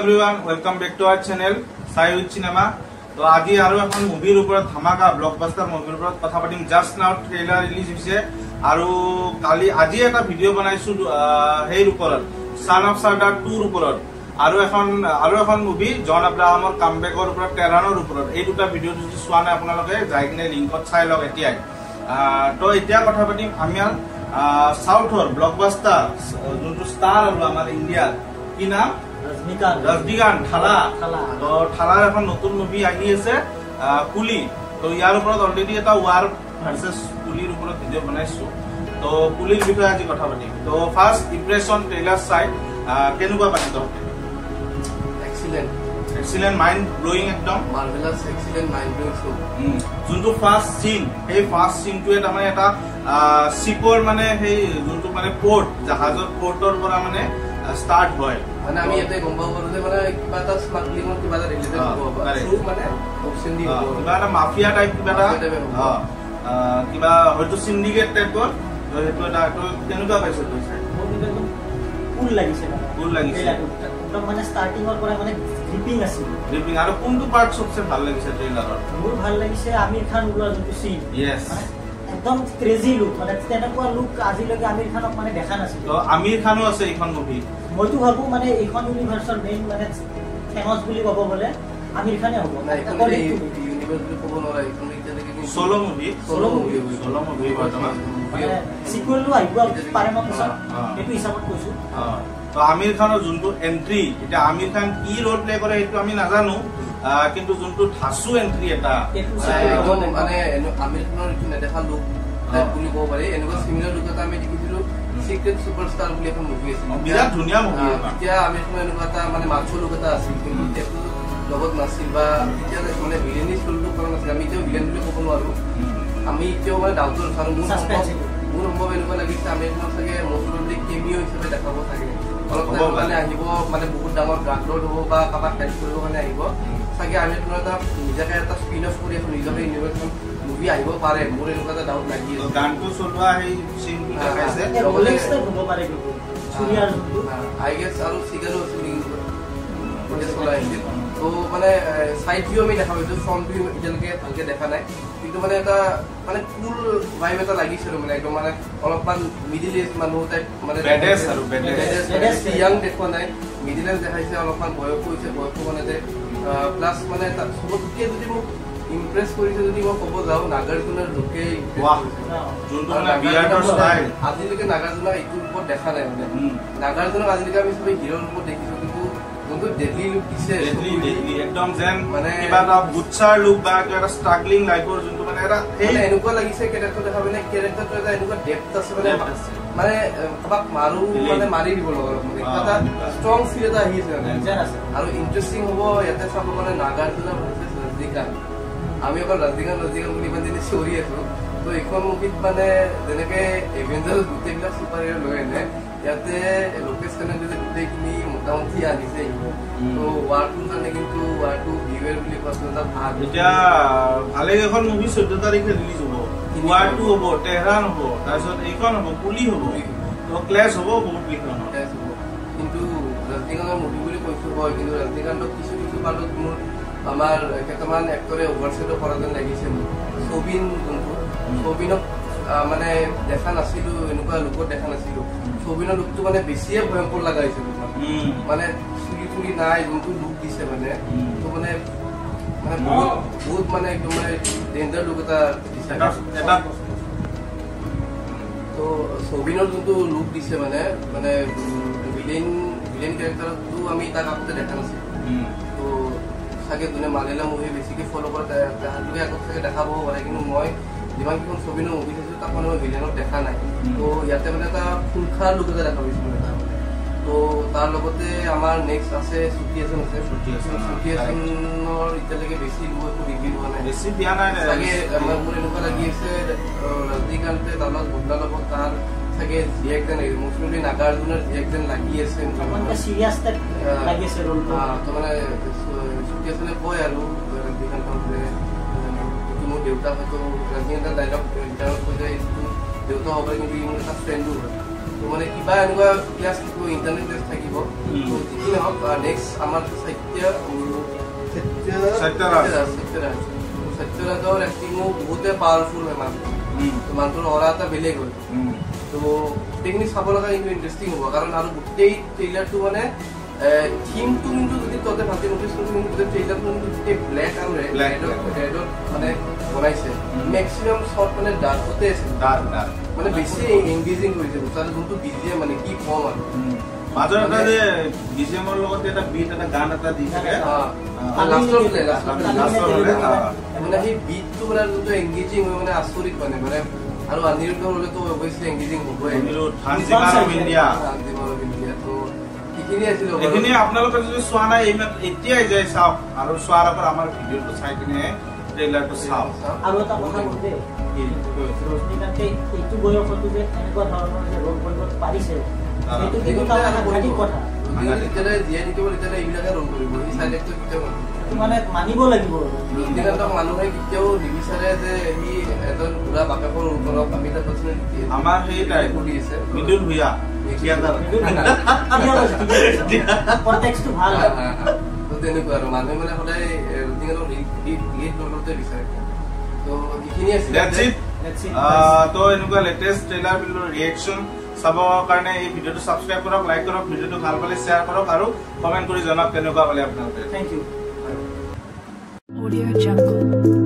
everyone, welcome back to our channel Sai with Cinema. तो आज आरो এখন মুভিৰ ওপৰত ধামাকা ব্লকবাস্টাৰ মুভিৰ ওপৰত কথা পাতিম। জাস্ট নাও ট্ৰেইলাৰ ৰিলিজ হৈছে আৰু কালি আজি এটা ভিডিও বনাইছো হেৰ ওপৰত সান অফ সাৰ্ডাৰ 2 ৰ ওপৰত আৰু এখন মুভি জন আব্ৰাহামৰ কামবেকৰ ওপৰত টেৰানৰ ওপৰত। এই দুটা ভিডিও যদি চোৱা নাই আপোনালোকে যাই কিনে লিংকত চাই লওক এতিয়াই। তো এতিয়া কথা পাতিম আমাৰ সাউথৰ ব্লকবাস্টাৰ যোনটো ষ্টাৰ আৰু আমাৰ ইণ্ডিয়াৰ কি নাম रजनीकांत तो ठालार এখন নতুন মুভি আহি আছে কুলি। তো ইয়াৰ ওপৰত অলৰেডি এটা ওয়াৰ ভাৰ্সেস কুলিৰ ওপৰত ভিডিও বনাইছো। তো কুলিৰ বিষয়ে আজি কথা পাতিম। তো ফাৰ্স্ট ইমপ্ৰেশন ট্ৰেইলাৰ চাই কেনেকুৱা পাইছে তহঁতে? এক্সিলেন্ট মাইন্ড ব্লোয়িং একদম মাৰ্ভেলাস এক্সিলেন্ট মাইন্ড ব্লোয়িং শো। যোনটো ফাৰ্স্ট সিন এই ফাৰ্স্ট সিনটোৱে তাৰমানে এটা শিপৰ মানে সেই যোনটো মানে পোৰ্ট জাহাজৰ পোৰ্টৰ পৰা মানে স্টাৰ্ট হয় মানে আমি এতে গম পাব পাৰো যে মানে কিবা এটা স্মাগলিংৰ কিবা এটা ৰিলেটেড হ'ব পাৰে মানে অপচন দি হ'ব কিবা এটা মাফিয়া টাইপ কিবা এটা কিবা হয়তো সিন্ডিকেট টাইপৰ হেতু এটা কেনেকুৱা পাইছে তই চাই? কুল লাগিছে একদম মানে স্টাৰ্টিংৰ পৰা মানে গ্ৰিপিং আছিল গ্ৰিপিং। আৰু কোনটো পাৰ্ট সবচে ভাল লাগিছে ট্ৰেইলাৰৰ? মোৰ ভাল লাগিছে আমিৰ খান ওলোৱা যোনটো সিন। ইয়েস একদম ক্ৰেজি লুক মানে তেনেকুৱা লুক আজিলৈকে আমিৰ খানক মানে দেখা নাছিল। তো আমিৰ খানো আছে এইখন মুভি। মইতো ভাবো মানে এইখন ইউনিভাৰ্সৰ মেইন মানে ফেমাস বুলি ক'ব গলে আমিৰ খানে হ'ব। ইউনিভাৰ্স বুলি ক'ব নোৱাৰা এইখন এতিয়ালৈকে সোলো মুভি বৰ্তমান মানে সিকুৱেলটো আহিব পাৰে মই কৈছো এইটো হিচাপত কৈছো। তো আমিৰ খানৰ যোনটো এন্ট্ৰি এটা আমিৰ খান কি ৰোল প্লে কৰে সেইটো আমি নাজানো কিন্তু যোনটো ধাসু এন্ট্ৰি এটা মানে আমিৰ খানৰ কি নেদেখা লুক বুলি ক'ব পাৰি। এনেকুৱা সিমিলাৰ লুক এটা আমি দেখিছিলো সিক্ৰেট সুপাৰষ্টাৰ বুলি এখন মুভি আছিল, বিৰাট ধুনীয়া মুভি। এতিয়া আমিৰ খানৰ এনেকুৱা এটা মানে মাছৰ লুক এটা আছিল কিন্তু সেইটো লগত নাছিল বা এতিয়া মানে ভিলেনিছ লুক কৰা নাছিল। আমি এতিয়াও ভিলেন বুলি ক'ব নোৱাৰো। আমি এতিয়াও মানে ডাউটৰ আৰু মোৰ সম্ভৱ এনেকুৱা লাগিছে আমিৰ খানক চাগে মষ্টলি কেমিঅ হিচাপে দেখাব চাগে। অলপ মানে আহিব মানে বহুত ডাঙৰ ড্ৰাগলৰ্ড হ'ব বা কাৰোবাক হেল্প কৰিব কাৰণে আহিব চাগে। আমিৰ খানৰ এটা নিজাকে এটা স্পিন অফ কৰি এখন নিজকে ইউনিভাৰ্সখন মুভি আহিব পাৰে। মোৰ এনেকুৱা এটা ডাউট লাগি আছে। গানটো চলোৱা সেই সিনটো দেখাইছে ৰলেক্স হ'ব পাৰে কিন্তু চুৰিয়াৰ আই গেছ আৰু সিগাৰো আছে কিন্তু চলাই আছে। তো মানে সাইড ভিউ আমি দেখা পাইছো, ফ্ৰন্ট ভিউ এতিয়ালৈকে ভালকে দেখা নাই কিন্তু মানে এটা মানে কুল ভাইব এটা লাগিছিল মানে একদম মানে অলপমান মিডিল এজ মানুহ টাইপ মানে বেডেস আৰু বেডেস ইয়াং দেখুৱা নাই, মিডিল এজ দেখাইছে, অলপমান বয়স হৈছে। বয়সটো মানে যে প্লাছ মানে চবতকে যদি মোক ইমপ্ৰেছ কৰিছে যদি মই ক'ব যাওঁ নাগাৰ্জুনৰ লুকে আজিলৈকে নাগাৰ্জুনক এইটোৰ ওপৰত দেখা নাই মানে। নাগাৰ্জুনক আজিলৈকে আমি চবেই হিৰোৰ ওপৰত দেখিছো কিন্তু যোনটো ডেডলি লুক দিছে একদম যেন মানে কিবা এটা বুটছাৰ লুক বা কিবা এটা ষ্ট্ৰাগলিং লাইফৰ যোনটো মানে এটা মানে এনেকুৱা লাগিছে কেৰেক্টাৰ দেখা মানে কেৰেক্টাৰটো এটা এনেকুৱা ডেপথ আছে মানে মানে কাবাক মাৰো মানে মাৰি দিব লগা মানে এটা ষ্ট্ৰং ফিল এটা আহি আছে। আৰু ইণ্টাৰেষ্টিং হ'ব ইয়াতে চাব মানে নাগাৰ্জুন ভাৰ্চেছ ৰজনীকান্ত। আমি অকল ৰজনীকান্ত বুলি ইমান দিনে চিঞৰি আছো। তো এইখন মুভিত মানে যেনেকে এভেঞ্জাৰ্ছ গোটেইবিলাক ছুপাৰ হিৰো লৈ আনে ইয়াতে লোকেশ কানাডিয়ানে গোটেইখিনি মোটামুটি আনিছে। তো ৱাৰটোৰ কাৰণে কিন্তু ৱাৰটো ভিউৱেৰ বুলি কৈছো এটা ভাল। এতিয়া ভালে এখন মুভি 14 তাৰিখে ৰিলিজ হ'ব। ৱাৰটো হ'ব, টেহৰান হ'ব, তাৰপিছত এইখন হ'ব, কুলি হ'ব, তো ক্লেশ হ'ব বহুত কেইখন ক্লেশ হ'ব। কিন্তু ৰজনীকান্তৰ মুভি বুলি কৈছো হয় কিন্তু ৰজনীকান্তক কিছু পাৰ্টত মোৰ আমাৰ কেইটামান এক্টৰে অভাৰশ্বেডো কৰা যেন লাগিছে। ছবিন যোনটো ছবিনক মানে দেখা নাছিলো, এনেকুৱা লুকত দেখা নাছিলো। ছবিনৰ লুকটো মানে বেছিয়ে ভয়ংকৰ লগা হৈছে মানে চুলি নাই যোনটো লুক দিছে মানে তো মানে মানে বহুত মানে একদম মানে ডেঞ্জাৰ লুক এটা দিছে। তো ছবিনৰ যোনটো লুক দিছে মানে মানে ভিলেন কেৰেক্টাৰটো আমি তাক আগতে দেখা নাছিলো। তো চাগে যোনে মালিয়ালাম মুভি বেছিকে ফ'ল' কৰে তাহাঁতলোকে আগত চাগে দেখা পাব পাৰে কিন্তু মই যিমানকেইখন ছবিনৰ মুভি চাইছোঁ তাক মানে মই ভিলেনক দেখা নাই। তো ইয়াতে মানে এটা খুলখাৰ লুক এটা দেখা পাইছোঁ মানে। তো তাৰ লগতে আমাৰ নেক্সট আছে চুটি এছন আছে। চুটি এছনৰ এতিয়ালৈকে বেছি লুক একো ৰিভিউ হোৱা নাই, বেছি দিয়া নাই চাগে। মোৰ এনেকুৱা লাগি আছে ৰজনীকান্তে তাৰ লগত বদলা ল'ব, তাৰ চাগে জীয়েক যেন মষ্টলি নাগাৰ্জুনৰ জীয়েক যেন লাগি আছে চিৰিয়াছ টাইপ লাগি আছে ৰোলটো। তো মানে চুটি এছনে কয় আৰু ৰজনীকান্তক মোৰ দেউতা হয়তো ৰজনীকান্তৰ ডাইলগ কৈ যে দেউতা হ'ব পাৰে কিন্তু ই মোৰ এটা ফ্ৰেণ্ডো হয়। মানে কিবা এনেকুৱা ক্লাছ থাকিব ইণ্টাৰনেট ক্লাছ থাকিব যিখিনি হওক নেক্সট আমাৰ সত্যৰাজৰ এক্টিঙো বহুতে পাৱাৰফুল হয় মানুহটোৰ অৰা এটা বেলেগ হয় তো গোটেইখিনি চাব লগা কিন্তু ইণ্টাৰেষ্টিং হ'ব কাৰণ আৰু গোটেই ট্ৰেইলাৰটো মানে থিমটো কিন্তু যদি তহঁতে ভালকে নটিচ কৰিবি কিন্তু গোটেই ট্ৰেইলাৰটো কিন্তু গোটেই ব্লেক আৰু ৰেডত মানে বনাইছে মেক্সিমাম শ্বট মানে ডাৰ্কতে আছে মানে বেছি এংগেজিং কৰিছে বস্তুটো যোনটো বিজিএম মানে কি কম আৰু মাজৰ এটা যে বিজিএমৰ লগত এটা বিট এটা গান এটা দি থাকে মানে সেই বিটটো মানে যোনটো এংগেজিং হয় মানে আচৰিত মানে আৰু অনিৰুদ্ধ হলেতো অবভিয়াছলি এংগেজিং হ'বই তো এইখিনি আপোনালোকে যদি চোৱা নাই এতিয়াই যাই চাওক আৰু চোৱাৰ আগত আমাৰ ভিডিঅ'টো চাই কিনে ট্ৰেইলাৰটো চাওক আৰু এটা কথা কওঁতে ৰজনীকান্তে এইটো বয়সতো যে এনেকুৱা ধৰণৰ যে ৰোল কৰিব পাৰিছে এইটো কিন্তু সাংঘাতিক কথা যেতিয়ালৈ জীয়াই থাকিব তেতিয়ালৈ এইবিলাকে ৰোল কৰিব এই চাইড এক্টৰ কেতিয়াও মানে মানিব লাগিব ৰজনীকান্তক মানুহে কেতিয়াও নিবিচাৰে যে সি এজন বুঢ়া বাপেকৰ ৰোল কৰক অমিতাভ বচ্চনে আমাৰ সেই কৰি আছে মিডুল ভূঞা তেনেকুৱা আৰু মানুহে মানে সদায় ৰজনীকান্তক লিড ৰোলতে বিচাৰে তো এইখিনি আছিলে তো এনেকুৱা লেটেষ্ট ট্ৰেইলাৰ ৰিয়েকশ্যন চাবৰ কাৰণে এই ভিডিঅ'টো ছাবস্ক্ৰাইব কৰক লাইক কৰক ভিডিঅ'টো ভাল পালে শ্বেয়াৰ কৰক আৰু কমেণ্ট কৰি জনাওক কেনেকুৱা পালে আপোনালোকে থেংক ইউ Audio Jungle.